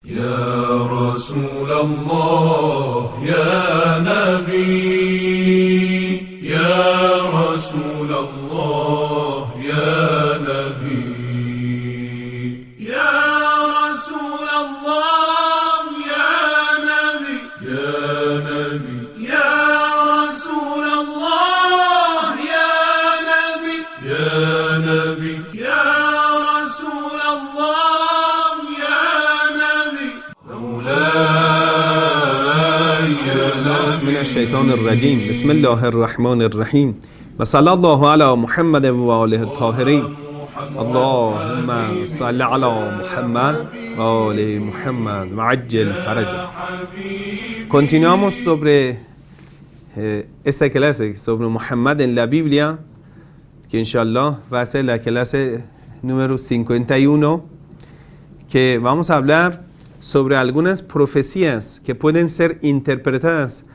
يا رسول الله يا نبي يا رسول الله يا نبي يا رسول الله يا نبي يا نبي يا رسول الله يا نبي يا نبي يا رسول الله يا نبي مولاي يا نبي من الشيطان الرجيم بسم الله الرحمن الرحيم وصلى الله على محمد وآله الطاهرين اللهم صل على محمد وآل Muhammad وعجل فرجه. Continuamos sobre esta clase sobre Muhammad en la Biblia, que inshallah va a ser la clase número 51, que vamos a hablar sobre algunas profecías que pueden ser interpretadas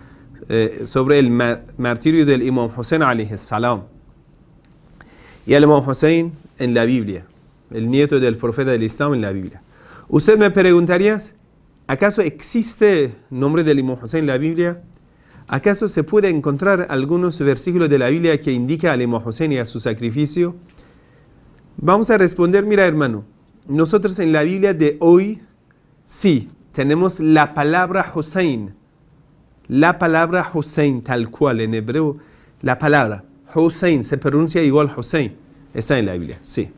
sobre el martirio del Imam Hussein alayhi salam. Y el Imam Hussein en la Biblia, el nieto del profeta del Islam en la Biblia. Usted me preguntaría, ¿acaso existe nombre del Imam Hussein en la Biblia? ¿Acaso se puede encontrar algunos versículos de la Biblia que indican al Imam Hussein y a su sacrificio? Vamos a responder, mira hermano, nosotros en la Biblia de hoy, sí, tenemos la palabra Hussein. La palabra Hussein, tal cual en hebreo, la palabra Hussein se pronuncia igual Hussein. Está en la Biblia, sí.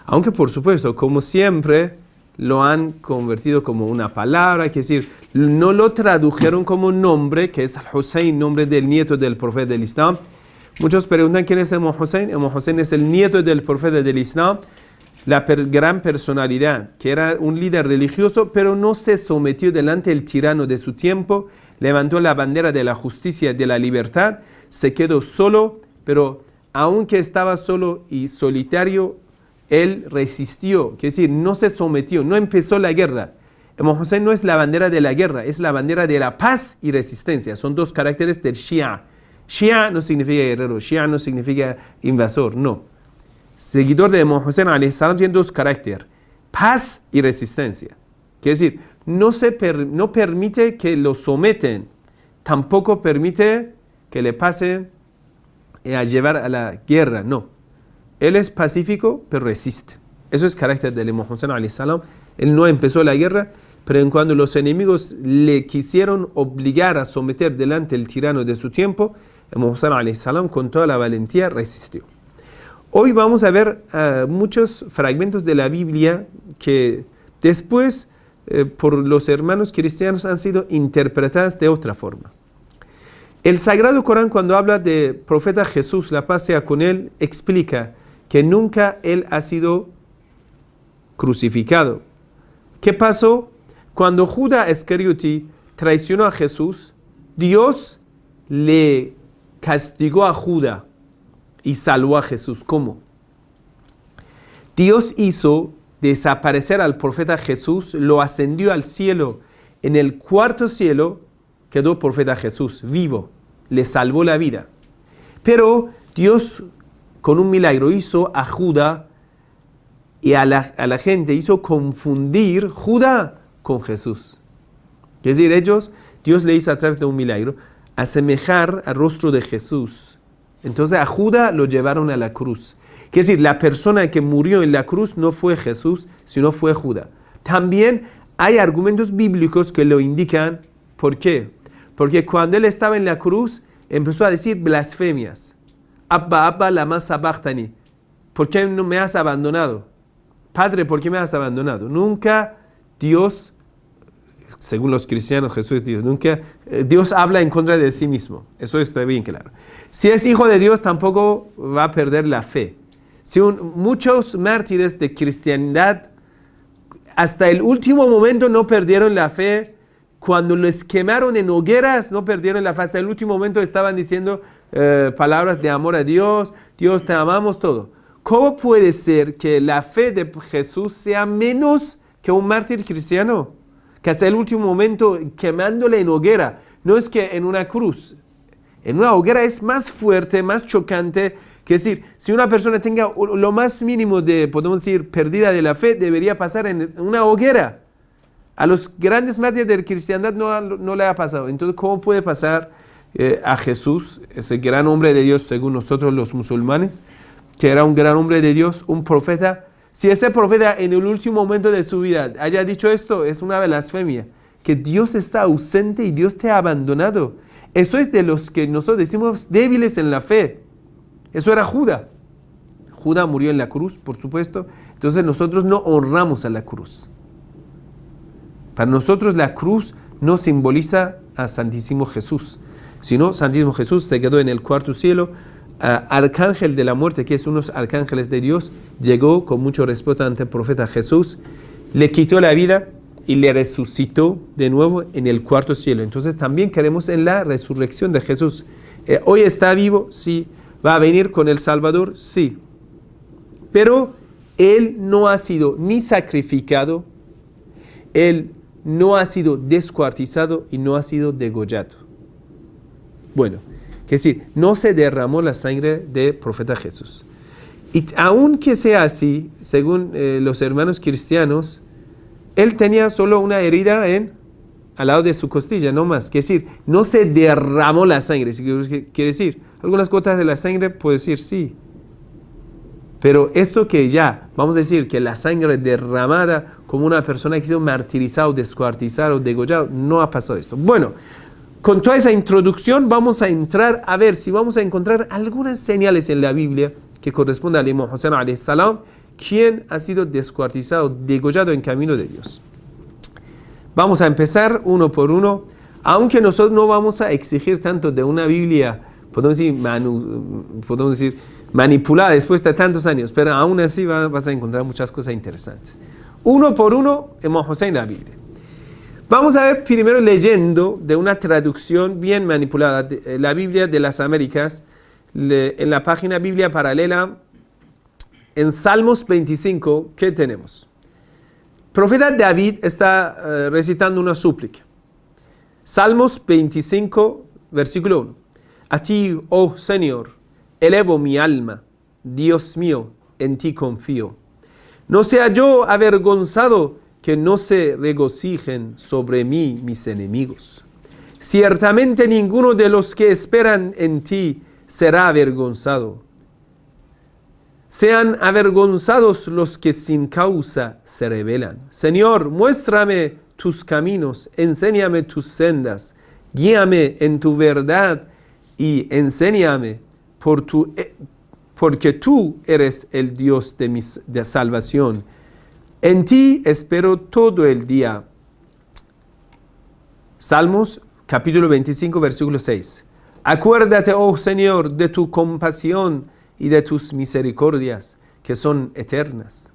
Aunque por supuesto, como siempre, lo han convertido como una palabra, es decir, no lo tradujeron como nombre, que es Hussein, nombre del nieto del profeta del Islam. Muchos preguntan quién es Imam Hussein. Imam Hussein es el nieto del profeta del Islam, la gran personalidad, que era un líder religioso, pero no se sometió delante del tirano de su tiempo, levantó la bandera de la justicia y de la libertad, se quedó solo, pero aunque estaba solo y solitario, él resistió, es decir, no se sometió, no empezó la guerra. Imam Hussein no es la bandera de la guerra, es la bandera de la paz y resistencia. Son dos caracteres del Shia. Shia no significa guerrero, Shia no significa invasor, no. Seguidor de Imam Hussein alayhi salam tiene dos caracteres, paz y resistencia. Es decir, no permite que lo someten, tampoco permite que le pase a llevar a la guerra, no. Él es pacífico, pero resiste. Eso es carácter del Imam Hussein alayhi salam. Él no empezó la guerra, pero en cuando los enemigos le quisieron obligar a someter delante del tirano de su tiempo, Imam Hussein alayhi salam con toda la valentía resistió. Hoy vamos a ver muchos fragmentos de la Biblia que después por los hermanos cristianos han sido interpretadas de otra forma. El Sagrado Corán, cuando habla de profeta Jesús, la paz sea con él, explica que nunca él ha sido crucificado. ¿Qué pasó? Cuando Judas Iscariote traicionó a Jesús, Dios le castigó a Judas y salvó a Jesús. ¿Cómo? Dios hizo desaparecer al profeta Jesús, lo ascendió al cielo. En el cuarto cielo quedó profeta Jesús, vivo, le salvó la vida. Pero Dios, con un milagro, hizo a Judas y a la gente, hizo confundir Judas con Jesús. Es decir, Dios le hizo a través de un milagro, asemejar al rostro de Jesús. Entonces a Judas lo llevaron a la cruz. Es decir, la persona que murió en la cruz no fue Jesús, sino fue Judas. También hay argumentos bíblicos que lo indican. ¿Por qué? Porque cuando él estaba en la cruz, empezó a decir blasfemias. Abba, Abba, lama sabachthani. ¿Por qué no me has abandonado? Padre, ¿por qué me has abandonado? Nunca Dios, según los cristianos, Jesús dijo, nunca Dios habla en contra de sí mismo. Eso está bien claro. Si es hijo de Dios, tampoco va a perder la fe. Muchos mártires de cristiandad hasta el último momento no perdieron la fe. Cuando los quemaron en hogueras, no perdieron la fe. Hasta el último momento estaban diciendo palabras de amor a Dios, Dios te amamos, todo. ¿Cómo puede ser que la fe de Jesús sea menos que un mártir cristiano? Que hasta el último momento quemándole en hoguera. No es que en una cruz. En una hoguera es más fuerte, más chocante. Que decir, si una persona tenga lo más mínimo de, podemos decir, pérdida de la fe, debería pasar en una hoguera. A los grandes mártires de la cristiandad no le ha pasado. Entonces, ¿cómo puede pasar a Jesús, ese gran hombre de Dios, según nosotros los musulmanes, que era un gran hombre de Dios, un profeta? Si ese profeta en el último momento de su vida haya dicho esto, es una blasfemia, que Dios está ausente y Dios te ha abandonado. Eso es de los que nosotros decimos débiles en la fe. Eso era Judas. Judas murió en la cruz, por supuesto. Entonces nosotros no honramos a la cruz. Para nosotros la cruz no simboliza a Santísimo Jesús, sino Santísimo Jesús se quedó en el cuarto cielo. Arcángel de la muerte, que es unos arcángeles de Dios, llegó con mucho respeto ante el profeta Jesús, le quitó la vida y le resucitó de nuevo en el cuarto cielo. Entonces también creemos en la resurrección de Jesús. Hoy está vivo, sí. ¿Va a venir con el Salvador? Sí. Pero Él no ha sido ni sacrificado, Él no ha sido descuartizado y no ha sido degollado. Bueno, es decir, no se derramó la sangre del profeta Jesús. Y aunque sea así, según los hermanos cristianos, Él tenía solo una herida al lado de su costilla, no más. Es decir, no se derramó la sangre. Quiere decir, algunas gotas de la sangre, puede decir sí. Pero esto que ya, vamos a decir que la sangre derramada como una persona que ha sido martirizado, descuartizado, degollado, no ha pasado esto. Bueno, con toda esa introducción vamos a entrar a ver si vamos a encontrar algunas señales en la Biblia que corresponden al Imam Hussein alayhi salam, quien ha sido descuartizado, degollado en camino de Dios. Vamos a empezar uno por uno, aunque nosotros no vamos a exigir tanto de una Biblia, podemos decir manipulada después de tantos años, pero aún así vas a encontrar muchas cosas interesantes. Uno por uno, Imam Hussein la Biblia. Vamos a ver primero leyendo de una traducción bien manipulada, de la Biblia de las Américas, en la página Biblia Paralela, en Salmos 25, ¿qué tenemos? Profeta David está recitando una súplica. Salmos 25, versículo 1. A ti, oh Señor, elevo mi alma, Dios mío, en ti confío. No sea yo avergonzado, que no se regocijen sobre mí mis enemigos. Ciertamente ninguno de los que esperan en ti será avergonzado. Sean avergonzados los que sin causa se rebelan. Señor, muéstrame tus caminos, enséñame tus sendas, guíame en tu verdad y enséñame porque tú eres el Dios de salvación. En ti espero todo el día. Salmos capítulo 25, versículo 6. Acuérdate, oh Señor, de tu compasión y de tus misericordias, que son eternas.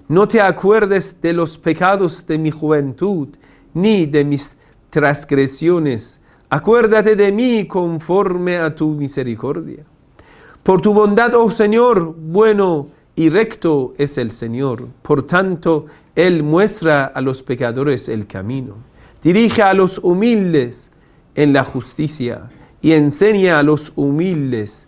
No te acuerdes de los pecados de mi juventud, ni de mis transgresiones. Acuérdate de mí conforme a tu misericordia. Por tu bondad, oh Señor, bueno y recto es el Señor. Por tanto, Él muestra a los pecadores el camino. Dirige a los humildes en la justicia y enseña a los humildes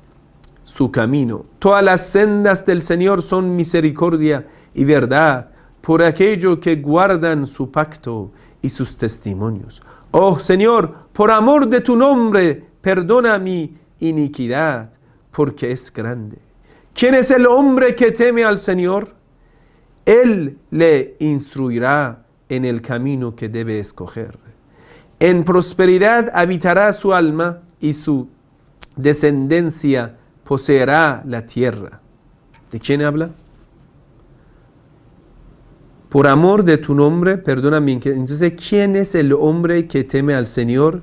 su camino. Todas las sendas del Señor son misericordia y verdad por aquellos que guardan su pacto y sus testimonios. Oh Señor, por amor de tu nombre, perdona mi iniquidad, porque es grande. ¿Quién es el hombre que teme al Señor? Él le instruirá en el camino que debe escoger. En prosperidad habitará su alma y su descendencia poseerá la tierra. ¿De quién habla? Por amor de tu nombre, perdóname. Entonces, ¿quién es el hombre que teme al Señor?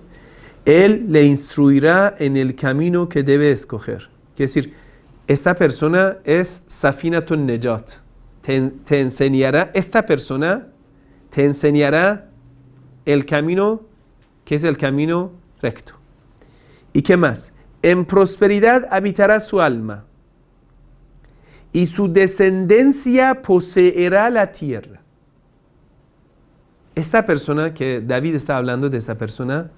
Él le instruirá en el camino que debe escoger. Quiere decir, esta persona es Safinatun Nejat. Te enseñará, esta persona te enseñará el camino que es el camino recto. ¿Y qué más? En prosperidad habitará su alma y su descendencia poseerá la tierra. Esta persona que David está hablando de esa persona,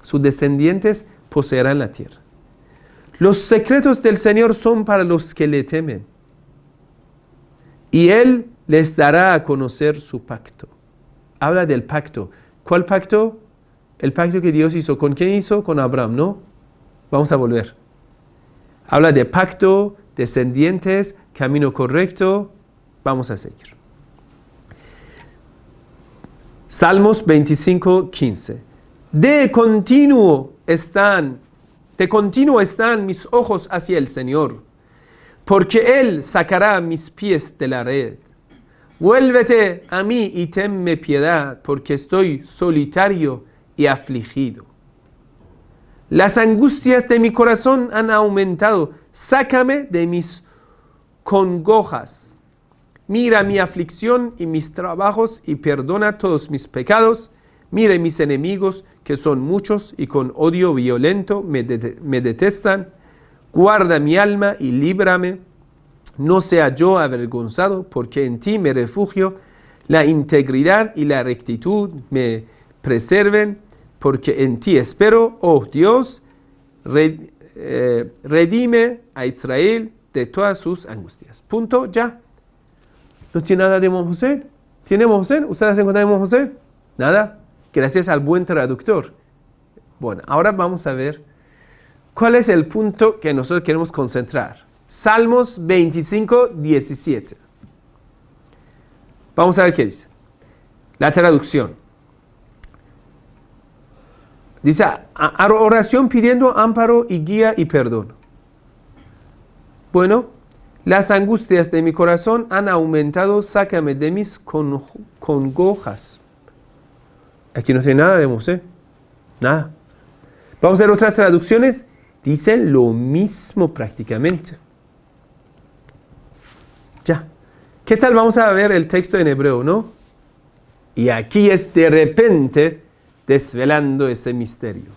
sus descendientes poseerán la tierra. Los secretos del Señor son para los que le temen, y Él les dará a conocer su pacto. habla del pacto. ¿Cuál pacto? El pacto que Dios hizo. ¿Con quién hizo? Con Abraham, ¿no? Vamos a volver. Habla de pacto, descendientes, camino correcto. Vamos a seguir. Salmos 25:15. De continuo están mis ojos hacia el Señor, porque Él sacará mis pies de la red. Vuélvete a mí y tenme piedad, porque estoy solitario y afligido. Las angustias de mi corazón han aumentado. Sácame de mis congojas. Mira mi aflicción y mis trabajos y perdona todos mis pecados. Mira mis enemigos, que son muchos y con odio violento me detestan. Guarda mi alma y líbrame. No sea yo avergonzado, porque en ti me refugio. La integridad y la rectitud me preserven, porque en ti espero, oh Dios. Redime a Israel de todas sus angustias. Punto, ya. ¿No tiene nada de Moshe? ¿Tiene Moshe? ¿Ustedes encuentran Moshe? Nada. Gracias al buen traductor. Bueno, ahora vamos a ver cuál es el punto que nosotros queremos concentrar. Salmos 25:17. Vamos a ver qué dice. La traducción. Dice, oración pidiendo amparo y guía y perdón. Bueno, las angustias de mi corazón han aumentado, sácame de mis congojas. Aquí no dice nada de Moshe. Nada. Vamos a ver otras traducciones. Dicen lo mismo prácticamente. Ya. ¿Qué tal? Vamos a ver el texto en hebreo, ¿no? Y aquí es de repente desvelando ese misterio.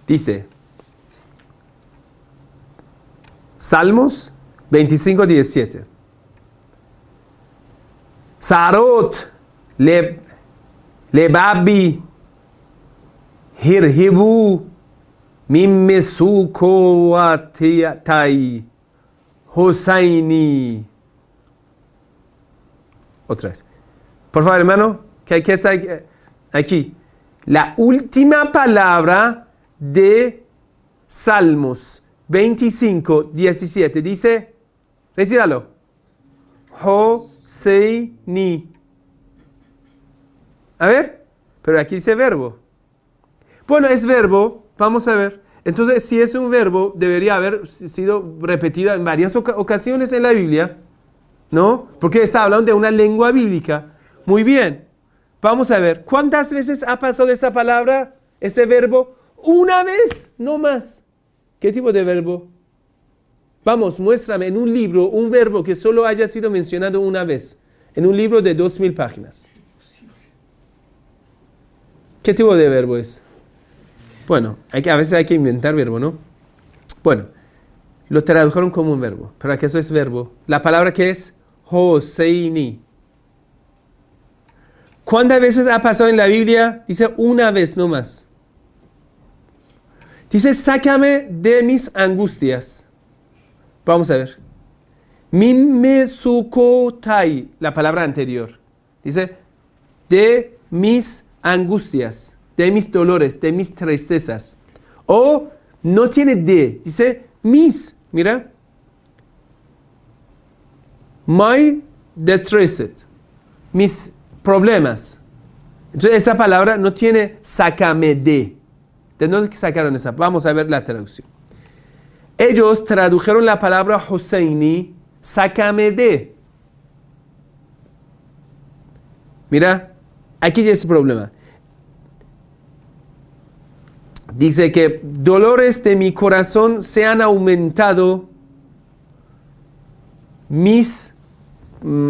Dice, Salmos 25:17. Sarot lebabi hirhibu mimmesukoatai hosaini. Otra vez. Por favor, hermano, ¿qué está aquí? La última palabra de Salmos 25:17 dice, recítalo, Hoseini. A ver, pero aquí dice verbo. Bueno, es verbo, vamos a ver. Entonces, si es un verbo, debería haber sido repetido en varias ocasiones en la Biblia, ¿no? Porque está hablando de una lengua bíblica. Muy bien. Vamos a ver, ¿cuántas veces ha pasado esa palabra, ese verbo? Una vez, no más. ¿Qué tipo de verbo? Vamos, muéstrame en un libro un verbo que solo haya sido mencionado una vez. En un libro de 2000 páginas. ¿Qué tipo de verbo es? Bueno, a veces hay que inventar verbo, ¿no? Bueno, lo tradujeron como un verbo. ¿Pero qué eso es verbo? La palabra que es Hoseini. ¿Cuántas veces ha pasado en la Biblia? Dice una vez, no más. Dice, sácame de mis angustias. Vamos a ver. Mimmesukotai, la palabra anterior. Dice, de mis angustias, de mis dolores, de mis tristezas. O no tiene de, dice mis, mira. My distressed, mis problemas. Entonces esa palabra no tiene sácame de. ¿De dónde sacaron esa? Vamos a ver la traducción. Ellos tradujeron la palabra Hoseini, sácame de. Mira, aquí es el problema. Dice que dolores de mi corazón se han aumentado, mis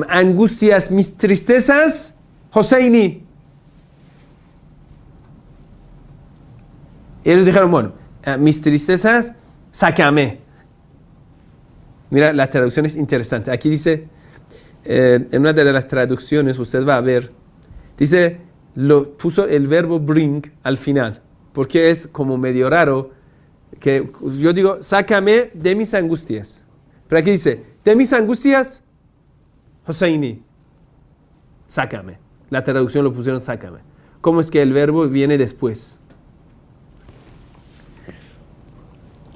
angustias, mis tristezas, Hoseini. Ellos dijeron, bueno, mis tristezas, sácame. Mira, la traducción es interesante. Aquí dice, en una de las traducciones, usted va a ver, dice, puso el verbo bring al final, porque es como medio raro, que yo digo, sácame de mis angustias. Pero aquí dice, de mis angustias, Hoseini, sácame. La traducción lo pusieron sácame. ¿Cómo es que el verbo viene después?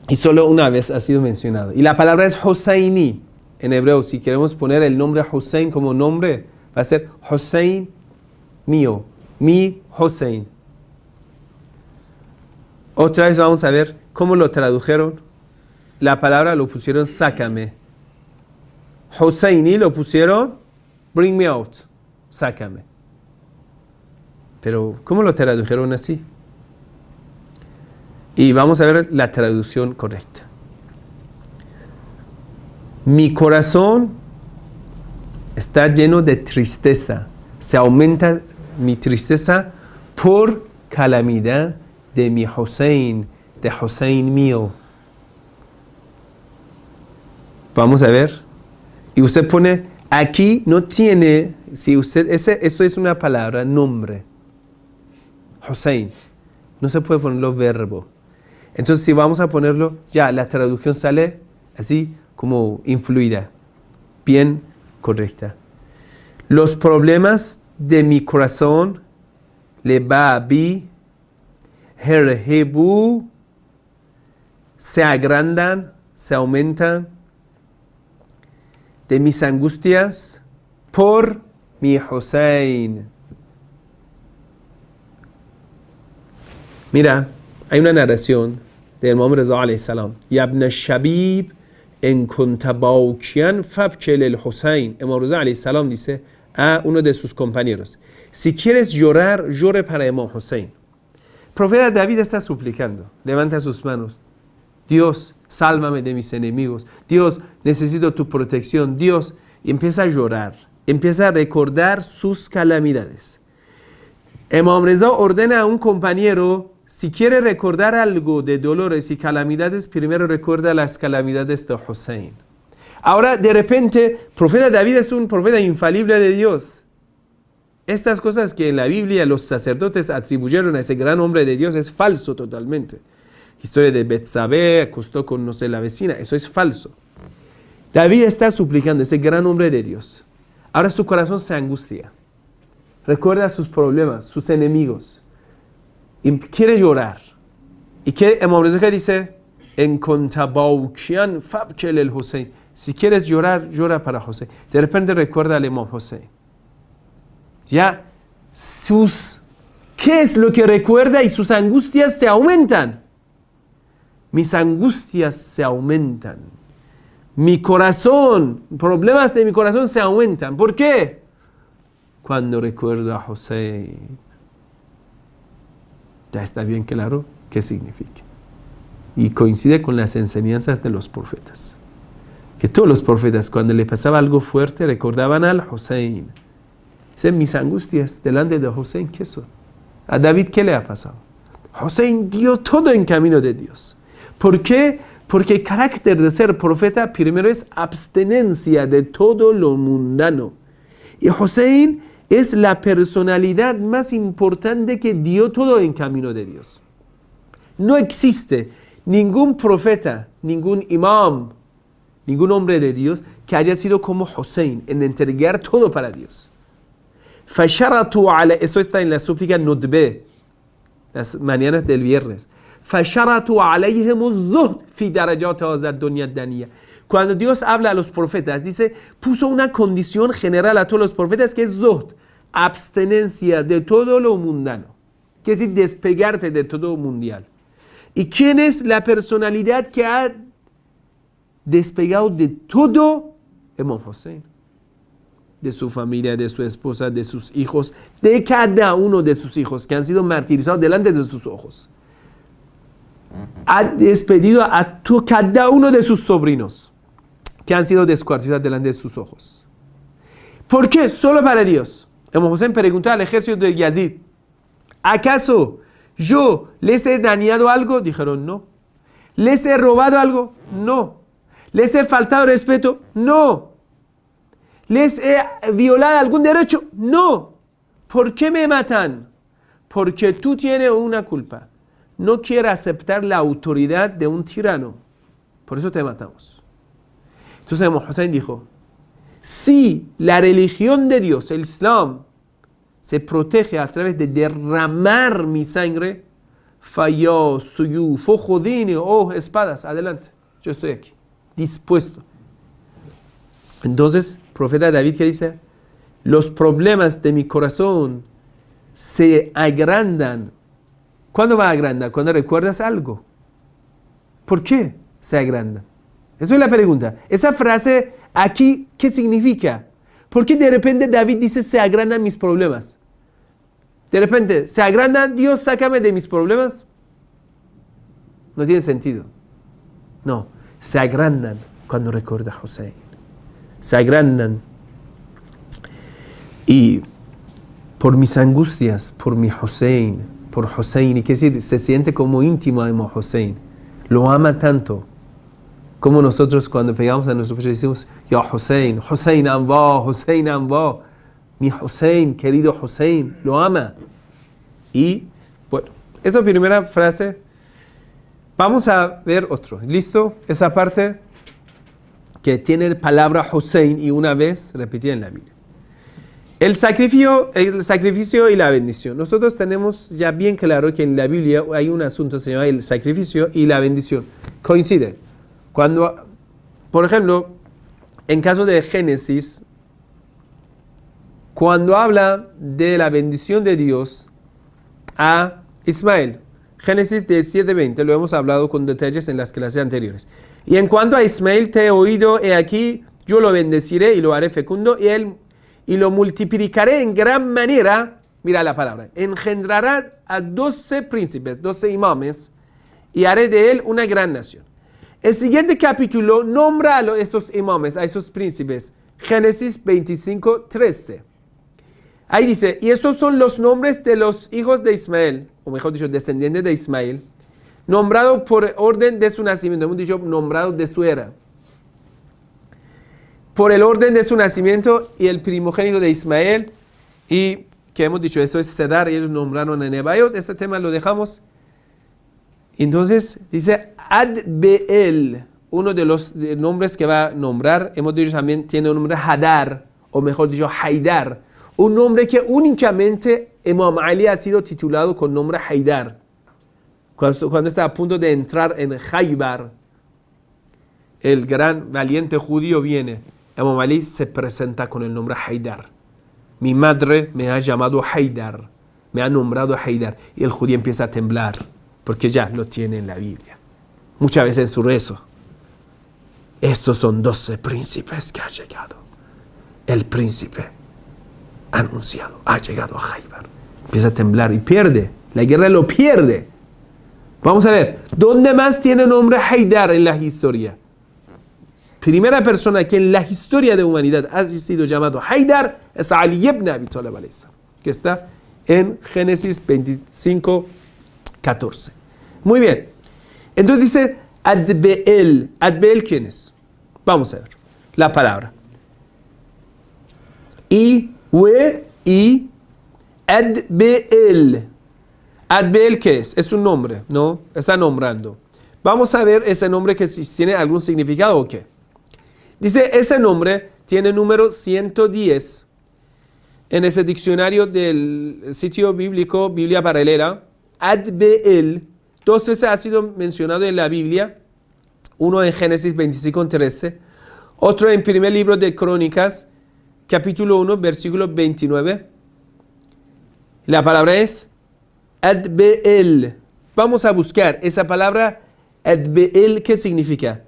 Y solo una vez ha sido mencionado. Y la palabra es Husseini. En hebreo, si queremos poner el nombre Hussein como nombre, va a ser Hussein mío. Mi Hussein. Otra vez vamos a ver cómo lo tradujeron. La palabra lo pusieron sácame. Husseini lo pusieron bring me out. Sácame. Pero, ¿cómo lo tradujeron así? Y vamos a ver la traducción correcta. Mi corazón está lleno de tristeza. Se aumenta mi tristeza por calamidad de mi Hussein, de Hussein mío. Vamos a ver. Y usted pone, aquí no tiene, si usted, esto es una palabra, nombre. Hussein. No se puede ponerlo verbo. Entonces, si vamos a ponerlo, ya la traducción sale así como influida, bien correcta. Los problemas de mi corazón, lebabi, herhebu, se agrandan, se aumentan, de mis angustias por mi Hussein. Mira, hay una narración del Imam Reza alayhi salam. Yabna Shabib en kuntabaukian fabchel el Hussein. Imam Reza alayhi salam dice a uno de sus compañeros: si quieres llorar, llore para Imam Hussein. El profeta David está suplicando, levanta sus manos. Dios, sálvame de mis enemigos. Dios, necesito tu protección. Dios, y empieza a llorar, empieza a recordar sus calamidades. Imam Reza ordena a un compañero: si quiere recordar algo de dolores y calamidades, primero recuerda las calamidades de Hussein. Ahora, de repente, el profeta David es un profeta infalible de Dios. Estas cosas que en la Biblia los sacerdotes atribuyeron a ese gran hombre de Dios es falso totalmente. Historia de Betsabé, acostó con, no sé, la vecina, eso es falso. David está suplicando a ese gran hombre de Dios. Ahora su corazón se angustia. Recuerda sus problemas, sus enemigos. Y quiere llorar. ¿Y qué Imam Reza dice? En kontabaukian fabchel el Hussein. Si quieres llorar, llora para Hussein. De repente recuerda al Imam Hussein. Ya ¿qué es lo que recuerda? Y sus angustias se aumentan. Mis angustias se aumentan. Mi corazón, problemas de mi corazón se aumentan. ¿Por qué? Cuando recuerdo a Hussein. Ya está bien claro qué significa. Y coincide con las enseñanzas de los profetas. Que todos los profetas, cuando le pasaba algo fuerte, recordaban al Hussein. Dicen, mis angustias delante de Hussein, ¿qué son? A David, ¿qué le ha pasado? Hussein dio todo en camino de Dios. ¿Por qué? Porque el carácter de ser profeta primero es abstenencia de todo lo mundano. Y Hussein es la personalidad más importante que dio todo en camino de Dios. No existe ningún profeta, ningún imam, ningún hombre de Dios que haya sido como Hussein en entregar todo para Dios. Esto está en la súplica Nudbe, las mañanas del viernes. Cuando Dios habla a los profetas, dice, puso una condición general a todos los profetas que es zuhd, abstenencia de todo lo mundano, que es decir, despegarte de todo lo mundial. ¿Y quién es la personalidad que ha despegado de todo? Imam Hussein. De su familia, de su esposa, de sus hijos, de cada uno de sus hijos que han sido martirizados delante de sus ojos. Ha despedido a cada uno de sus sobrinos que han sido descuartizados delante de sus ojos. ¿Por qué? Solo para Dios. Imam Hussein preguntó al ejército de Yazid: ¿acaso yo les he dañado algo? Dijeron no. ¿Les he robado algo? No. ¿Les he faltado respeto? No. ¿Les he violado algún derecho? No. ¿Por qué me matan? Porque tú tienes una culpa. No quieres aceptar la autoridad de un tirano. Por eso te matamos. Entonces Imam Hussein dijo: si la religión de Dios, el Islam, se protege a través de derramar mi sangre. Falló, suyu, fojodine, oh, espadas, adelante, yo estoy aquí, dispuesto. Entonces, profeta David, ¿qué dice? Los problemas de mi corazón se agrandan. ¿Cuándo va a agrandar? Cuando recuerdas algo. ¿Por qué se agrandan? Esa es la pregunta. Esa frase aquí, ¿qué significa? ¿Por qué de repente David dice se agrandan mis problemas? De repente, ¿se agranda? Dios, sácame de mis problemas. No tiene sentido. No, se agrandan cuando recuerda a Hussein. Se agrandan. Y por mis angustias, por mi Hussein, por Hussein, y quiere decir, se siente como íntimo a Hussein. Lo ama tanto. Como nosotros cuando pegamos a nuestro pecho decimos, Ya Hussein, Hussein Anba, Hussein Anba. Mi Hussein, querido Hussein, lo ama. Y bueno, esa primera frase. Vamos a ver otro. ¿Listo? Esa parte que tiene la palabra Hussein y una vez repetida en la Biblia. El sacrificio y la bendición. Nosotros tenemos ya bien claro que en la Biblia hay un asunto que se llama el sacrificio y la bendición. Coinciden. Cuando, por ejemplo, en caso de Génesis, cuando habla de la bendición de Dios a Ismael, Génesis 17:20, lo hemos hablado con detalles en las clases anteriores. Y en cuanto a Ismael, te he oído, he aquí, yo lo bendeciré y lo haré fecundo, y lo multiplicaré en gran manera, mira la palabra, engendrará a 12 príncipes, 12 imames, y haré de él una gran nación. El siguiente capítulo nombra a estos imames, a estos príncipes, Génesis 25:13. Ahí dice, y estos son los nombres de los hijos de Ismael, o mejor dicho, descendientes de Ismael, nombrados por orden de su nacimiento, hemos dicho, nombrados de su era. Por el orden de su nacimiento y el primogénito de Ismael, y que hemos dicho, eso es Cedar, y ellos nombraron a Nebayot, este tema lo dejamos. Entonces, dice, Adbeel, uno de los nombres que va a nombrar, hemos dicho también, tiene un nombre Hadar, o mejor dicho, Haidar, un nombre que únicamente Imam Ali ha sido titulado con nombre Haidar. Cuando está a punto de entrar en Khaybar, el gran valiente judío viene. Imam Ali se presenta con el nombre Haidar. Mi madre me ha llamado Haidar, me ha nombrado Haidar. Y el judío empieza a temblar, porque ya lo tiene en la Biblia. Muchas veces en su rezo. Estos son 12 príncipes que han llegado. El príncipe anunciado ha llegado a Khaybar. Empieza a temblar y pierde. La guerra lo pierde. Vamos a ver, ¿dónde más tiene nombre Haidar en la historia? Primera persona que en la historia de humanidad ha sido llamado Haidar es Ali ibn Abi Talib alayhi salam, que está en Génesis 25:14. Muy bien. Entonces dice Adbeel. Adbeel, ¿quién es? Vamos a ver la palabra. Adbeel. Adbeel, ¿qué es? Es un nombre, ¿no? Está nombrando. Vamos a ver ese nombre que si tiene algún significado o qué. Dice, ese nombre tiene número 110 en ese diccionario del sitio bíblico, Biblia Paralela. Adbeel, 2 veces ha sido mencionado en la Biblia. Uno en Génesis 25:13. Otro en primer libro de Crónicas, capítulo 1, versículo 29. La palabra es Adbeel. Vamos a buscar esa palabra Adbeel, ¿qué significa?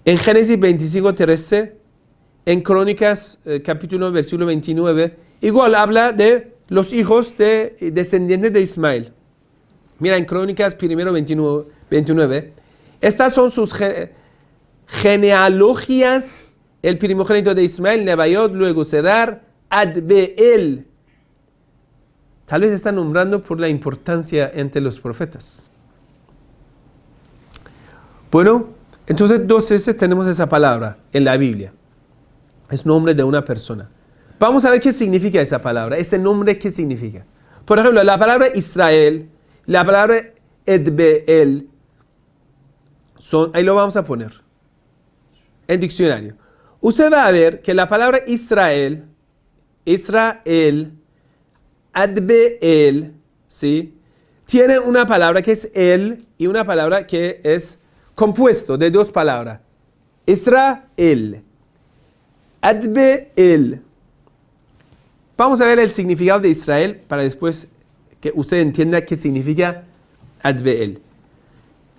En Génesis 25:13, en Crónicas, capítulo 1, versículo 29, igual habla de los hijos de descendientes de Ismael. Mira, en Crónicas 1:29, estas son sus genealogías: el primogénito de Ismael, Nebayot, luego Cedar, Adbeel. Tal vez está nombrando por la importancia entre los profetas. Bueno, entonces 2 veces tenemos esa palabra en la Biblia. Es nombre de una persona. Vamos a ver qué significa esa palabra. Ese nombre, ¿qué significa? Por ejemplo, la palabra Israel, la palabra Adbeel, ahí lo vamos a poner en diccionario. Usted va a ver que la palabra Israel, Adbe'el, ¿sí? Tiene una palabra que es el y una palabra que es compuesto de dos palabras. Israel. Adbe'el. Vamos a ver el significado de Israel para después que usted entienda qué significa Adbe'el.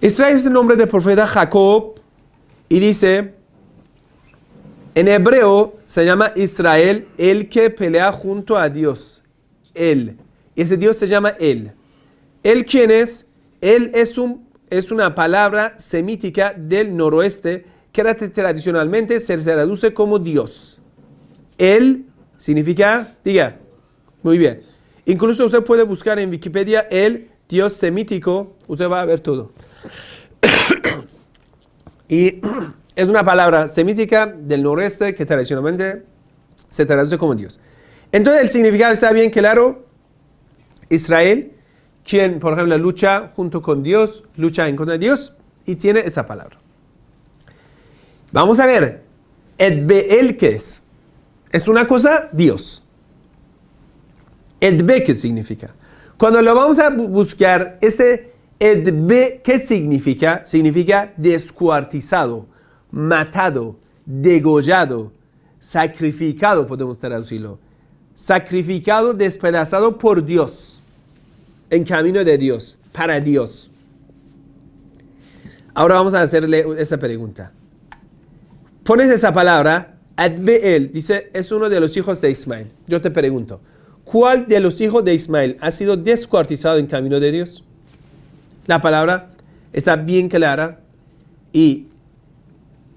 Israel es el nombre del profeta Jacob y dice, en hebreo se llama Israel, el que pelea junto a Dios. Él. Ese Dios se llama Él. ¿Él quién es? Él es una palabra semítica del noroeste que tradicionalmente se traduce como Dios. Él significa, diga, muy bien. Incluso usted puede buscar en Wikipedia el Dios semítico, usted va a ver todo. Y es una palabra semítica del noroeste que tradicionalmente se traduce como Dios. Entonces el significado está bien claro. Israel, quien por ejemplo lucha junto con Dios, lucha en contra de Dios y tiene esa palabra. Vamos a ver, Edbe'el, ¿qué es? Es una cosa, Dios. Edbe, ¿qué significa? Cuando lo vamos a buscar, ese Edbe, ¿qué significa? Significa descuartizado, matado, degollado, sacrificado, podemos traducirlo. Sacrificado, despedazado por Dios, en camino de Dios, para Dios. Ahora vamos a hacerle esa pregunta. Pones esa palabra, Adbe'el, dice, es uno de los hijos de Ismael. Yo te pregunto, ¿cuál de los hijos de Ismael ha sido descuartizado en camino de Dios? La palabra está bien clara y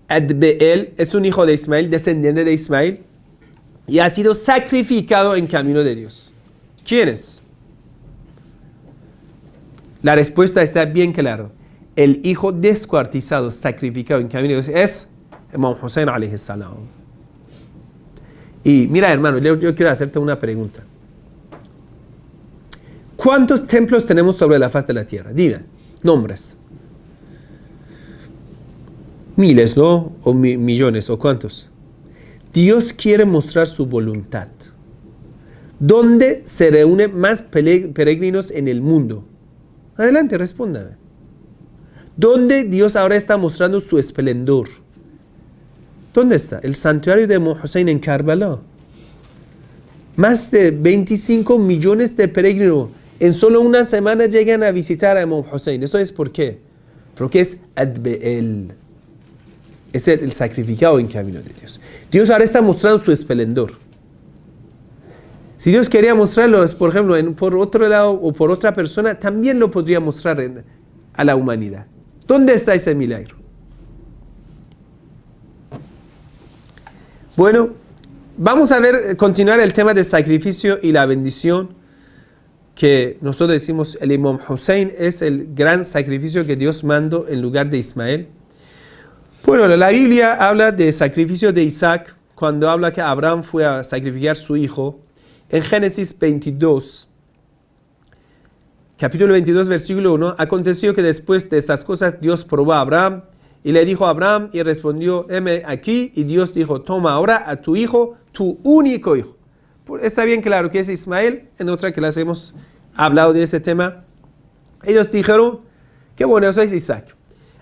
Adbe'el es un hijo de Ismael, descendiente de Ismael, y ha sido sacrificado en camino de Dios. ¿Quién es? La respuesta está bien clara. El hijo descuartizado, sacrificado en camino de Dios es Imam Hussein alayhi salam. Y mira, hermano, yo quiero hacerte una pregunta. ¿Cuántos templos tenemos sobre la faz de la tierra? Diga, nombres. Miles, ¿no? O millones, ¿o cuántos? Dios quiere mostrar su voluntad. ¿Dónde se reúnen más peregrinos en el mundo? Adelante, respóndame. ¿Dónde Dios ahora está mostrando su esplendor? ¿Dónde está? El santuario de Imam Hussein en Karbala. Más de 25 millones de peregrinos en solo una semana llegan a visitar a Imam Hussein. ¿Esto es por qué? Porque es Adbe'el. Es el sacrificado en camino de Dios. Dios ahora está mostrando su esplendor. Si Dios quería mostrarlo, por ejemplo, por otro lado o por otra persona, también lo podría mostrar a la humanidad. ¿Dónde está ese milagro? Bueno, vamos a continuar el tema del sacrificio y la bendición, que nosotros decimos el Imam Hussein es el gran sacrificio que Dios mandó en lugar de Ismael. Bueno, la Biblia habla de sacrificio de Isaac cuando habla que Abraham fue a sacrificar a su hijo. En Génesis 22, capítulo 22, versículo 1, aconteció que después de estas cosas Dios probó a Abraham y le dijo a Abraham y respondió, heme aquí, y Dios dijo, toma ahora a tu hijo, tu único hijo. Está bien claro que es Ismael, en otra clase hemos hablado de ese tema. Ellos dijeron, qué bueno, eso es Isaac.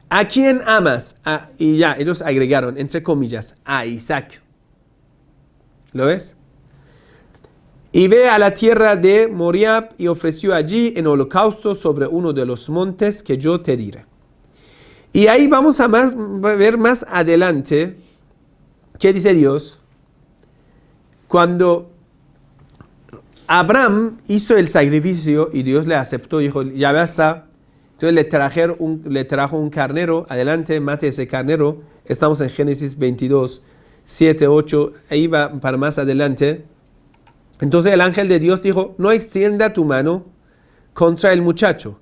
¿A quién amas? Y ya, ellos agregaron, entre comillas, a Isaac. ¿Lo ves? Y ve a la tierra de Moriab y ofreció allí en holocausto sobre uno de los montes que yo te diré. Y ahí vamos a ver más adelante qué dice Dios. Cuando Abraham hizo el sacrificio y Dios le aceptó, dijo, ya basta. Entonces le trajo un carnero, adelante, mate ese carnero. Estamos en Génesis 22, 7, 8, ahí va para más adelante. Entonces el ángel de Dios dijo, no extienda tu mano contra el muchacho,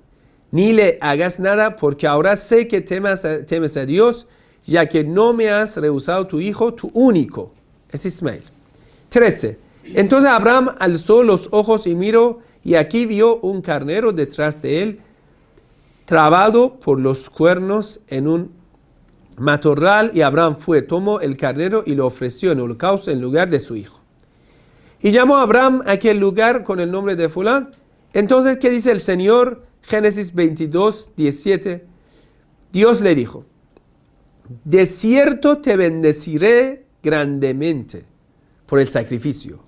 ni le hagas nada, porque ahora sé que temes a Dios, ya que no me has rehusado tu hijo, tu único. Es Ismael. 13. Entonces Abraham alzó los ojos y miró, y aquí vio un carnero detrás de él, trabado por los cuernos en un matorral, y Abraham tomó el carnero y lo ofreció en holocausto en lugar de su hijo. Y llamó a Abraham a aquel lugar con el nombre de fulán. Entonces, ¿qué dice el Señor? Génesis 22, 17. Dios le dijo, de cierto te bendeciré grandemente por el sacrificio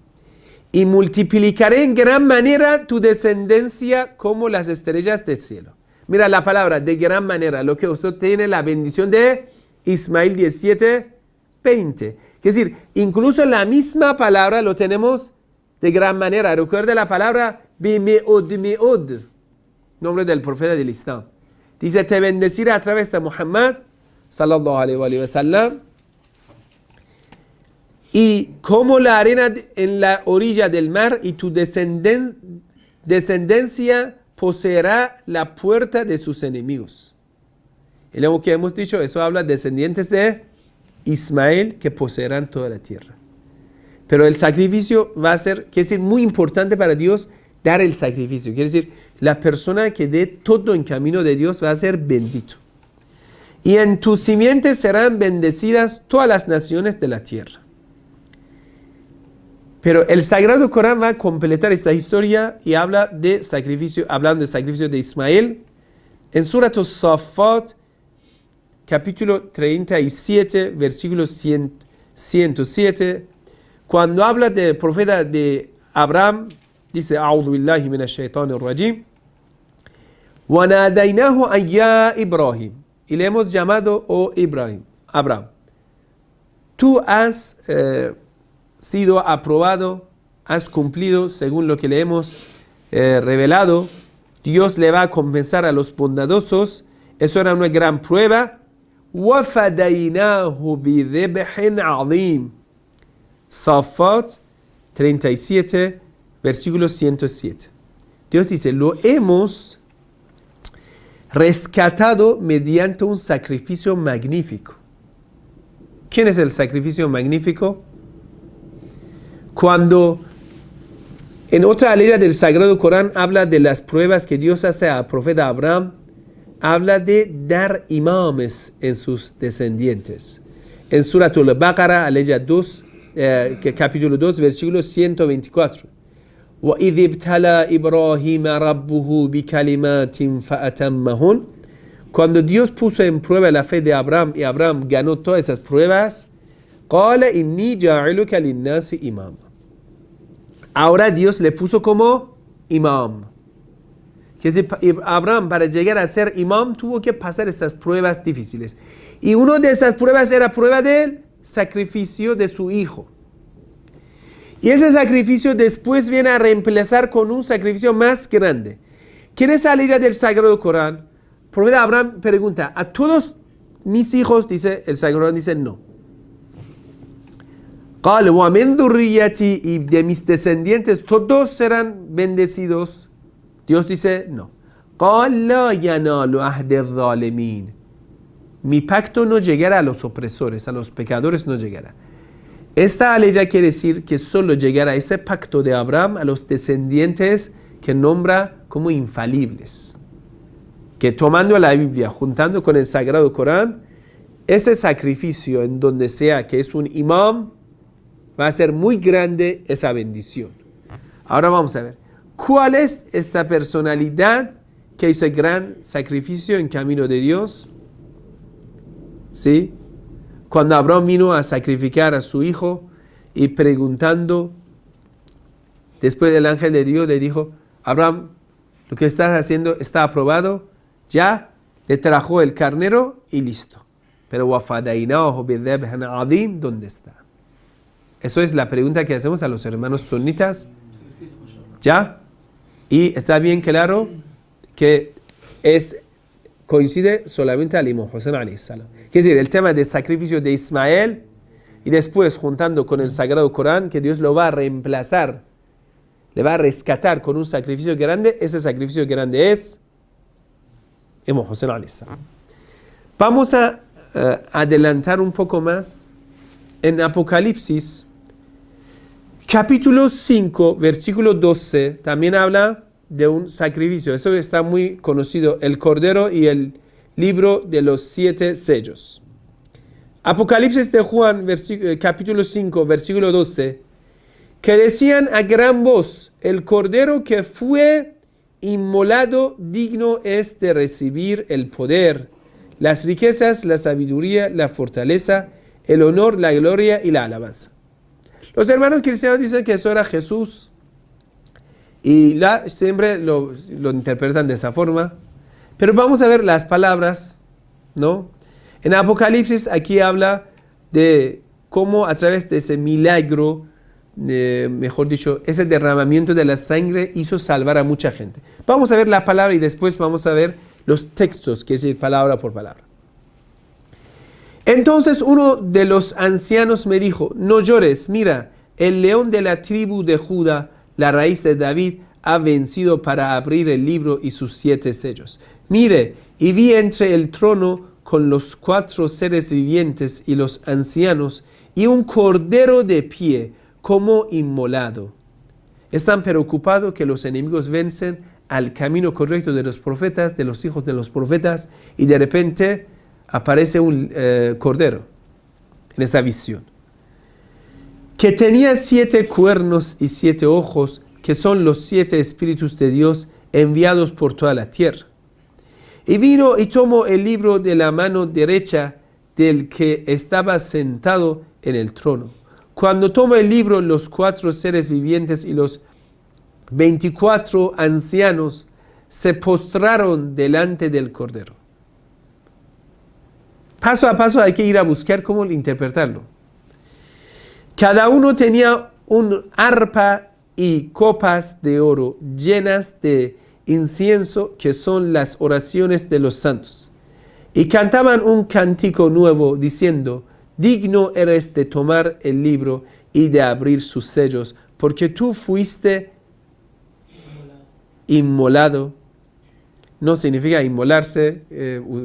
y multiplicaré en gran manera tu descendencia como las estrellas del cielo. Mira la palabra de gran manera, lo que usted tiene la bendición de Ismael 17, 20. Es decir, incluso la misma palabra lo tenemos de gran manera. Recuerda la palabra bimeod, nombre del profeta del Islam. Dice, te bendeciré a través de Muhammad, sallallahu alaihi wa sallam, y como la arena en la orilla del mar, y tu descendencia poseerá la puerta de sus enemigos. Y luego que hemos dicho, eso habla de descendientes de Ismael que poseerán toda la tierra. Pero el sacrificio va a ser, quiere decir, muy importante para Dios dar el sacrificio. Quiere decir, la persona que dé todo en camino de Dios va a ser bendito. Y en tus simientes serán bendecidas todas las naciones de la tierra. Pero el Sagrado Corán va a completar esta historia y habla de sacrificio, hablando de sacrificio de Ismael. En Surat As-Saffat, capítulo 37, versículo 107, cuando habla del profeta de Abraham, dice, A'udhu billahi minash shaitanir rajim, wa nadaynahu an ya Ibrahim, y le hemos llamado, oh Abraham, tú has sido aprobado, has cumplido según lo que le hemos revelado. Dios le va a compensar a los bondadosos. Eso era una gran prueba. وَفَدَيْنَاهُ بِذِبْحٍ عَظِيمٍ. Safat 37, versículo 107. Dios dice, lo hemos rescatado mediante un sacrificio magnífico. ¿Quién es el sacrificio magnífico? Cuando en otra alera del Sagrado Corán habla de las pruebas que Dios hace al profeta Abraham, habla de dar imames en sus descendientes. En Surat al-Baqarah, alaya 2, capítulo 2, versículo 124. وَإِذِ ابْتَلَى إِبْرَاهِيمَ رَبُّهُ بِكَلِمَاتٍ فَأَتَمَّهُنْ. Cuando Dios puso en prueba la fe de Abraham y Abraham ganó todas esas pruebas, قَالَ إِنِّي جَاعِلُكَ لِلنَّاسِ إِمَامًا. Ahora Dios le puso como imam. Que si Abraham, para llegar a ser imam, tuvo que pasar estas pruebas difíciles. Y una de esas pruebas era prueba del sacrificio de su hijo. Y ese sacrificio después viene a reemplazar con un sacrificio más grande. ¿Quién es la ley del Sagrado Corán? El profeta Abraham pregunta, ¿a todos mis hijos? Dice el Sagrado Corán, dice no. قال وَمِنْ ذُرِّيَّتِي, y de mis descendientes todos serán bendecidos. Dios dice no. قال لا ينال عهد الظالمين. Mi pacto no llegará a los opresores, a los pecadores no llegará. Esta aleya quiere decir que solo llegará ese pacto de Abraham a los descendientes que nombra como infalibles. Que tomando la Biblia, juntando con el Sagrado Corán, ese sacrificio en donde sea que es un imam, va a ser muy grande esa bendición. Ahora vamos a ver, ¿cuál es esta personalidad que hizo el gran sacrificio en camino de Dios? ¿Sí? Cuando Abraham vino a sacrificar a su hijo y preguntando, después el ángel de Dios le dijo, Abraham, lo que estás haciendo está aprobado, ya le trajo el carnero y listo. Pero وَفَدَيْنَاهُ بِذِبْحٍ عَظِيمٍ, ¿dónde está? Eso es la pregunta que hacemos a los hermanos sunitas. ¿Ya? Y está bien claro que coincide solamente al Imam Hussein alayhi salam. Es decir, el tema del sacrificio de Ismael y después juntando con el Sagrado Corán, que Dios lo va a reemplazar, le va a rescatar con un sacrificio grande. Ese sacrificio grande es Imam Hussein alayhi salam. Vamos a adelantar un poco más. En Apocalipsis, capítulo 5, versículo 12, también habla de un sacrificio. Eso está muy conocido, el Cordero y el libro de los 7 sellos. Apocalipsis de Juan, capítulo 5, versículo 12. que decían a gran voz, el cordero que fue inmolado digno es de recibir el poder, las riquezas, la sabiduría, la fortaleza, el honor, la gloria y la alabanza. Los hermanos cristianos dicen que eso era Jesús y siempre lo interpretan de esa forma. Pero vamos a ver las palabras, ¿no? En Apocalipsis aquí habla de cómo a través de ese milagro, mejor dicho, ese derramamiento de la sangre hizo salvar a mucha gente. Vamos a ver la palabra y después vamos a ver los textos, que es decir, palabra por palabra. Entonces uno de los ancianos me dijo, no llores, mira, el león de la tribu de Judá, la raíz de David, ha vencido para abrir el libro y sus 7 sellos. Mire, y vi entre el trono con los 4 seres vivientes y los ancianos, y un cordero de pie, como inmolado. Están preocupados que los enemigos vencen al camino correcto de los profetas, de los hijos de los profetas, y de repente aparece un cordero en esa visión, que tenía 7 cuernos y 7 ojos, que son los 7 espíritus de Dios enviados por toda la tierra. Y vino y tomó el libro de la mano derecha del que estaba sentado en el trono. Cuando tomó el libro, los 4 seres vivientes y los 24 ancianos se postraron delante del cordero. Paso a paso hay que ir a buscar cómo interpretarlo. Cada uno tenía un arpa y copas de oro llenas de incienso, que son las oraciones de los santos. Y cantaban un cántico nuevo diciendo, digno eres de tomar el libro y de abrir sus sellos, porque tú fuiste inmolado. No significa inmolarse,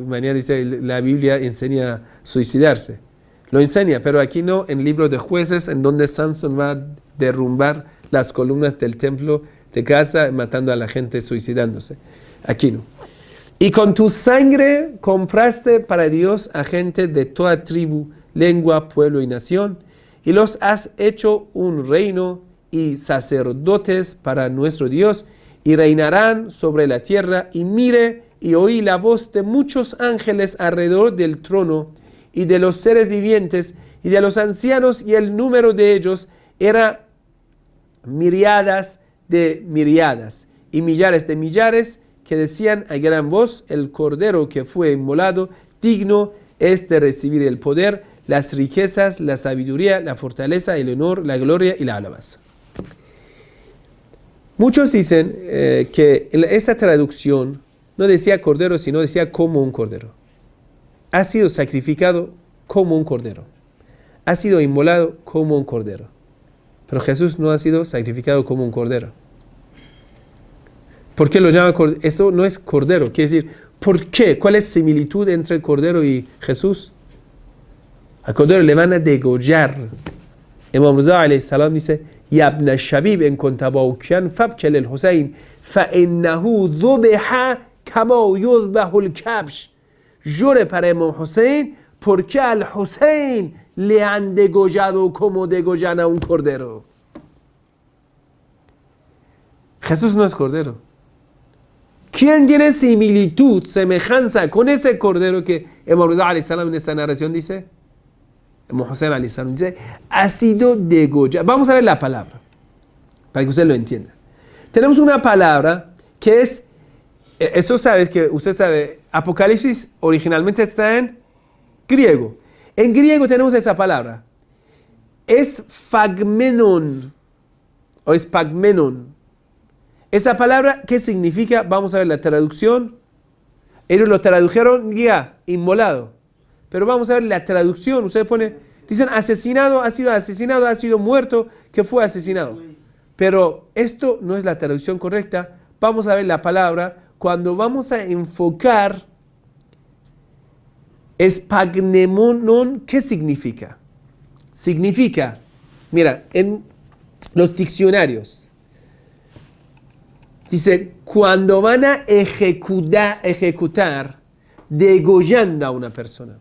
mañana dice la Biblia enseña suicidarse. Lo enseña, pero aquí no, en el libro de Jueces, en donde Sansón va a derrumbar las columnas del templo de Gaza, matando a la gente, suicidándose. Aquí no. Y con tu sangre compraste para Dios a gente de toda tribu, lengua, pueblo y nación, y los has hecho un reino y sacerdotes para nuestro Dios, y reinarán sobre la tierra. Y mire y oí la voz de muchos ángeles alrededor del trono, y de los seres vivientes, y de los ancianos, y el número de ellos era miriadas de miriadas, y millares de millares, que decían a gran voz, el cordero que fue inmolado, digno es de recibir el poder, las riquezas, la sabiduría, la fortaleza, el honor, la gloria y la alabanza. Muchos dicen que en esta traducción no decía cordero, sino decía como un cordero. Ha sido sacrificado como un cordero. Ha sido inmolado como un cordero. Pero Jesús no ha sido sacrificado como un cordero. ¿Por qué lo llama cordero? Eso no es cordero. Quiere decir, ¿por qué? ¿Cuál es la similitud entre el cordero y Jesús? Al cordero le van a degollar. Imam Reza alayhi salam dice, Ya ibn al-Shabib en kontabaukian fabkel el-Husayn fa innahu dhubiha kama yudbahu al-kabsh. Llore para Imam Hussein, porque al Hussein le han degollado como degollan a un cordero. Jesús no es cordero. ¿Quién tiene similitud, semejanza con ese cordero que Imam Reza alayhi salam en esta narración dice? Imam Hussein alayhi salam dice, ha sido degollado. Vamos a ver la palabra, para que usted lo entienda. Tenemos una palabra que es, eso sabes que usted sabe, Apocalipsis originalmente está en griego. En griego tenemos esa palabra. Es phagmenon, o es pagmenon. Esa palabra, ¿qué significa? Vamos a ver la traducción. Ellos lo tradujeron ya, inmolado. Pero vamos a ver la traducción. Ustedes dicen asesinado, ha sido muerto, que fue asesinado. Pero esto no es la traducción correcta. Vamos a ver la palabra. Cuando vamos a enfocar espagnemonon, ¿qué significa? Significa, mira, en los diccionarios, dice, cuando van a ejecutar degollando a una persona.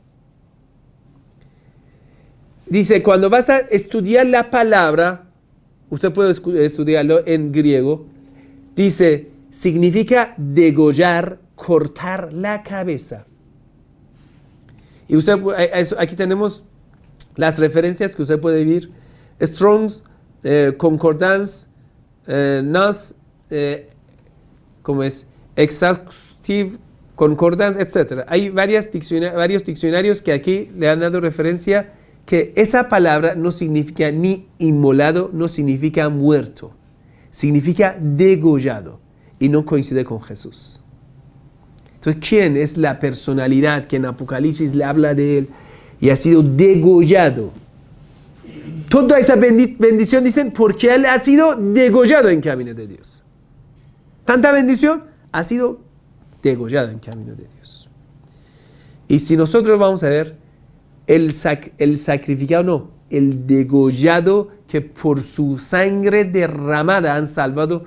Dice, cuando vas a estudiar la palabra, usted puede estudiarlo en griego, dice, significa degollar, cortar la cabeza. Y usted, aquí tenemos las referencias que usted puede ver. Strong's, Concordance, Nas, ¿cómo es? Exhaustive Concordance, etc. Hay varios diccionarios que aquí le han dado referencia que esa palabra no significa ni inmolado, no significa muerto. Significa degollado y no coincide con Jesús. Entonces, ¿quién es la personalidad que en Apocalipsis le habla de él y ha sido degollado? Toda esa bendición dicen porque él ha sido degollado en camino de Dios. Tanta bendición ha sido degollado en camino de Dios. Y si nosotros vamos a ver el sacrificado, no, el degollado que por su sangre derramada han salvado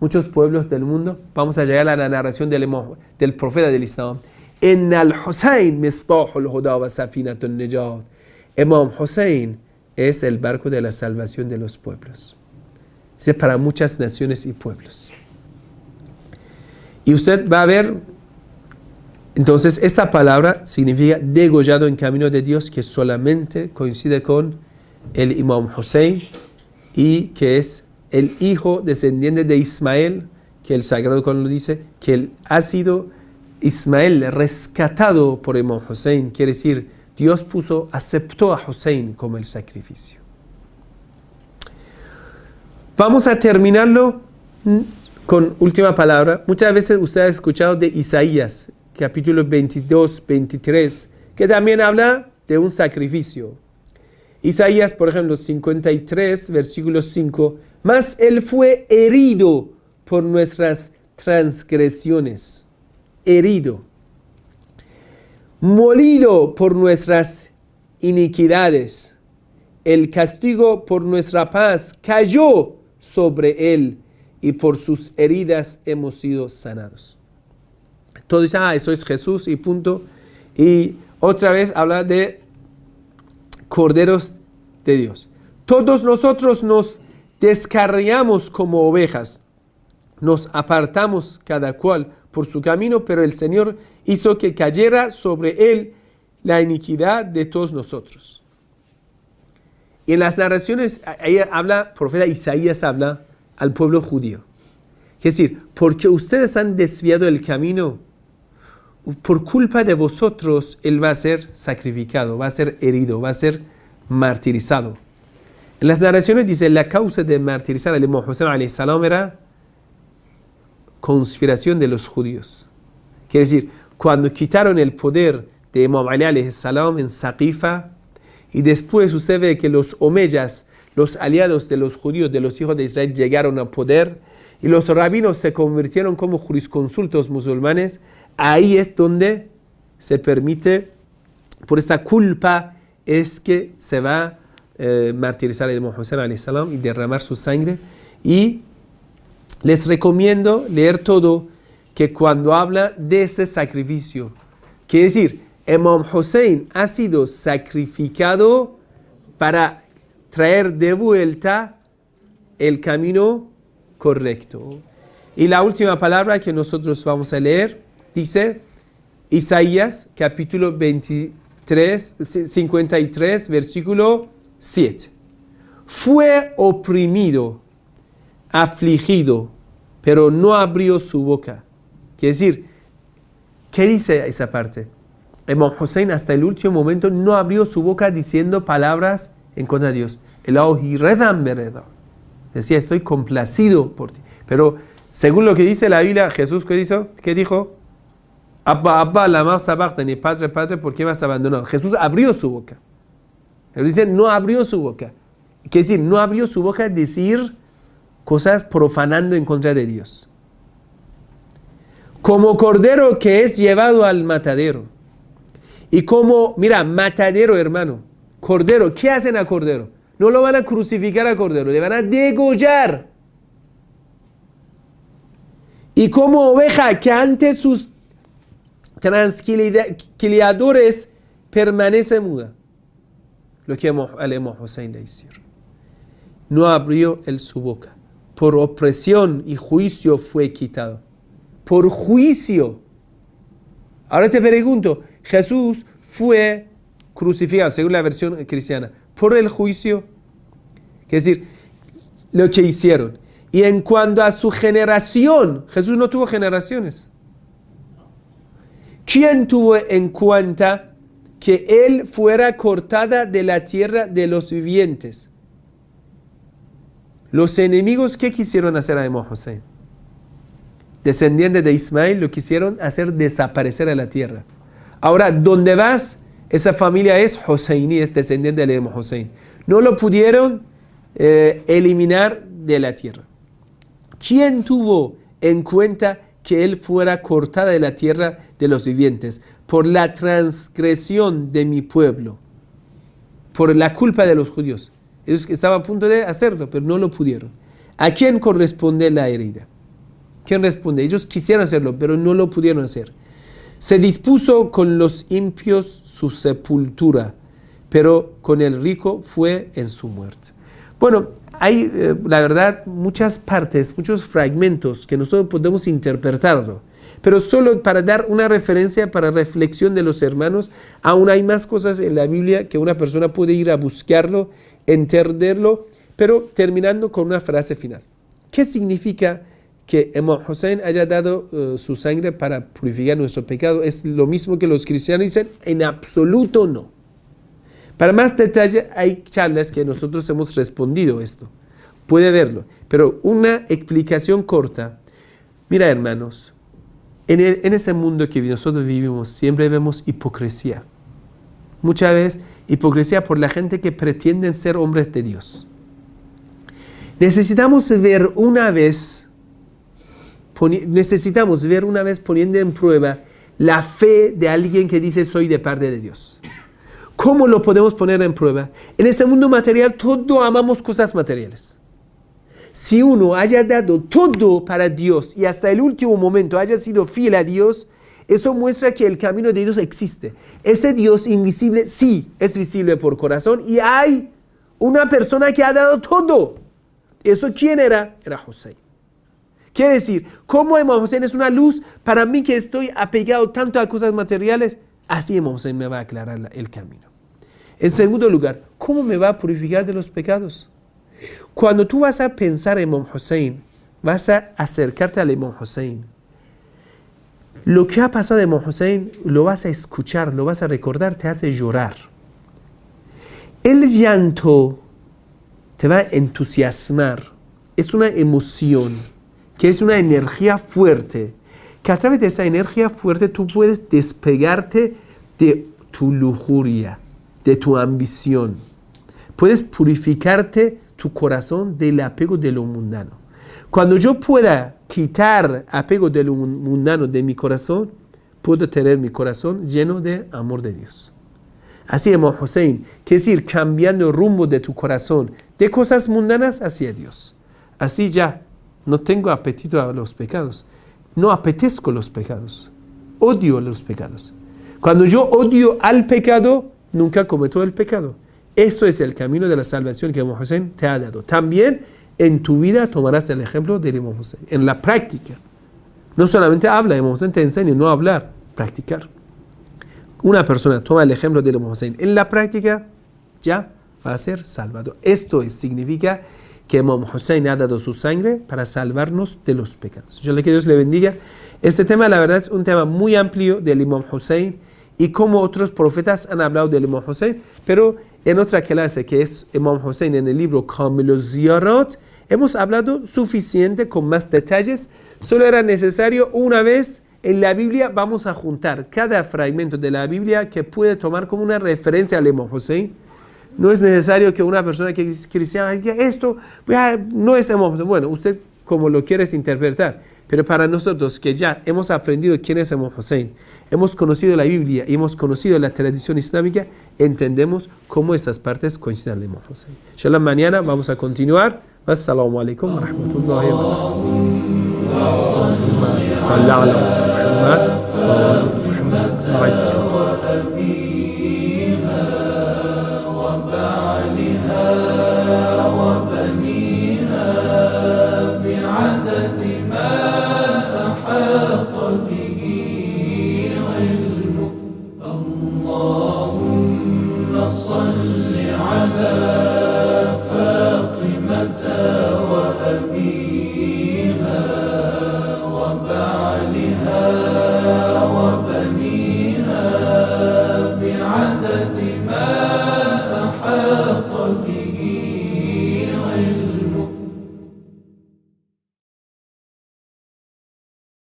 muchos pueblos del mundo. Vamos a llegar a la narración del profeta del Islam. En al-Husayn misbahul huda wa safinatun najat. Imam Hussein es el barco de la salvación de los pueblos. Es para muchas naciones y pueblos. Y usted va a ver, entonces esta palabra significa degollado en camino de Dios, que solamente coincide con el Imam Hussein y que es el hijo descendiente de Ismael, que el Sagrado Corán lo dice, que él ha sido Ismael rescatado por Imam Hussein. Quiere decir, Dios aceptó a Hussein como el sacrificio. Vamos a terminarlo con última palabra. Muchas veces usted ha escuchado de Isaías, capítulo 22, 23, que también habla de un sacrificio. Isaías, por ejemplo, 53, versículo 5, mas él fue herido por nuestras transgresiones, herido, molido por nuestras iniquidades. El castigo por nuestra paz cayó sobre él y por sus heridas hemos sido sanados. Todo dice, eso es Jesús y punto. Y otra vez habla de corderos de Dios. Todos nosotros nos descarriamos como ovejas, nos apartamos cada cual por su camino, pero el Señor hizo que cayera sobre él la iniquidad de todos nosotros. Y en las narraciones, ahí profeta Isaías habla al pueblo judío. Es decir, porque ustedes han desviado el camino, por culpa de vosotros, él va a ser sacrificado, va a ser herido, va a ser martirizado. En las narraciones dice, la causa de martirizar al Imam Hussein alayhi salam era conspiración de los judíos. Quiere decir, cuando quitaron el poder de Imam Ali alayhi salam en Saqifa, y después usted ve que los omeyas, los aliados de los judíos, de los hijos de Israel, llegaron al poder, y los rabinos se convirtieron como jurisconsultos musulmanes, ahí es donde se permite, por esta culpa, es que se va a martirizar el Imam Hussein alayhi salam y derramar su sangre. Y les recomiendo leer todo, que cuando habla de ese sacrificio, quiere decir, Imam Hussein ha sido sacrificado para traer de vuelta el camino correcto. Y la última palabra que nosotros vamos a leer dice Isaías capítulo 53, versículo 7. Fue oprimido, afligido, pero no abrió su boca. Quiere decir, ¿qué dice esa parte? Imam Hussein hasta el último momento no abrió su boca diciendo palabras en contra de Dios. Decía, estoy complacido por ti. Pero según lo que dice la Biblia, Jesús, ¿qué dijo? Abba, Abba, lama sabachthani, Padre, Padre, ¿por qué me has abandonado? Jesús abrió su boca. Pero dice, no abrió su boca. Quiere decir, no abrió su boca a decir cosas profanando en contra de Dios. Como cordero que es llevado al matadero. Y como, mira, matadero, hermano, cordero, ¿qué hacen a cordero? No lo van a crucificar a cordero, le van a degollar. Y como oveja que ante sus transquiliadores permanece muda. Lo que al Imam Hussein le hicieron. no abrió él su boca. Por opresión y juicio fue quitado. Por juicio. Ahora te pregunto, Jesús fue crucificado, según la versión cristiana, por el juicio. Es decir, lo que hicieron. Y en cuanto a su generación, Jesús no tuvo generaciones. ¿Quién tuvo en cuenta que él fuera cortada de la tierra de los vivientes? Los enemigos, ¿qué quisieron hacer a Imam Hussein? Descendientes de Ismael, lo quisieron hacer desaparecer de la tierra. Ahora, ¿dónde vas? Esa familia es Husseini, es descendiente de Imam Hussein. No lo pudieron eliminar de la tierra. ¿Quién tuvo en cuenta que él fuera cortada de la tierra de los vivientes por la transgresión de mi pueblo, por la culpa de los judíos? Ellos estaban a punto de hacerlo, pero no lo pudieron. ¿A quién corresponde la herida? ¿Quién responde? Ellos quisieron hacerlo, pero no lo pudieron hacer. Se dispuso con los impios su sepultura, pero con el rico fue en su muerte. Bueno, hay, la verdad, muchas partes, muchos fragmentos que nosotros podemos interpretarlo, pero solo para dar una referencia para reflexión de los hermanos. Aún hay más cosas en la Biblia que una persona puede ir a buscarlo, entenderlo, pero terminando con una frase final. ¿Qué significa que Imam Hussein haya dado su sangre para purificar nuestro pecado? ¿Es lo mismo que los cristianos dicen? En absoluto no. Para más detalle hay charlas que nosotros hemos respondido esto. Puede verlo. Pero una explicación corta. Mira, hermanos, en este mundo que nosotros vivimos siempre vemos hipocresía. Muchas veces hipocresía por la gente que pretenden ser hombres de Dios. Necesitamos ver una vez poniendo en prueba la fe de alguien que dice soy de parte de Dios. ¿Cómo lo podemos poner en prueba? En ese mundo material todos amamos cosas materiales. Si uno haya dado todo para Dios y hasta el último momento haya sido fiel a Dios, eso muestra que el camino de Dios existe. Ese Dios invisible sí es visible por corazón y hay una persona que ha dado todo. ¿Eso quién era? Era Hussein. Quiere decir, ¿cómo Imam Hussein es una luz para mí que estoy apegado tanto a cosas materiales? Así Imam Hussein me va a aclarar el camino. En segundo lugar, ¿cómo me va a purificar de los pecados? Cuando tú vas a pensar en Imam Hussein, vas a acercarte al Imam Hussein. Lo que ha pasado de Imam Hussein lo vas a escuchar, lo vas a recordar, te hace llorar. El llanto te va a entusiasmar. Es una emoción, que es una energía fuerte, que a través de esa energía fuerte tú puedes despegarte de tu lujuria, de tu ambición. Puedes purificarte tu corazón del apego de lo mundano. Cuando yo pueda quitar apego de lo mundano de mi corazón, puedo tener mi corazón lleno de amor de Dios. Así Imam Hussein, quiere decir cambiando el rumbo de tu corazón de cosas mundanas hacia Dios. Así ya no tengo apetito a los pecados. No apetezco los pecados. Odio los pecados. Cuando yo odio al pecado, nunca cometo el pecado. Eso es el camino de la salvación que Imam Hussein te ha dado. También en tu vida tomarás el ejemplo de Imam Hussein. En la práctica. No solamente habla, Imam Hussein te enseña, no hablar, practicar. Una persona toma el ejemplo de Imam Hussein. En la práctica ya va a ser salvado. Esto significa que Imam Hussein ha dado su sangre para salvarnos de los pecados. Yo le que Dios le bendiga. Este tema, la verdad, es un tema muy amplio del Imam Hussein y como otros profetas han hablado del Imam Hussein, pero en otra clase que es Imam Hussein en el libro Kamil al-Ziyarat, hemos hablado suficiente con más detalles. Solo era necesario una vez en la Biblia vamos a juntar cada fragmento de la Biblia que puede tomar como una referencia al Imam Hussein. No es necesario que una persona que es cristiana diga esto no es Imam Hussein. Bueno, usted como lo quieres interpretar, pero para nosotros que ya hemos aprendido quién es Imam Hussein, hemos conocido la Biblia y hemos conocido la tradición islámica, entendemos cómo esas partes coinciden al Imam Hussein. Inshallah, mañana vamos a continuar. Assalamu alaikum wa rahmatullahi wa barakatuh. صل على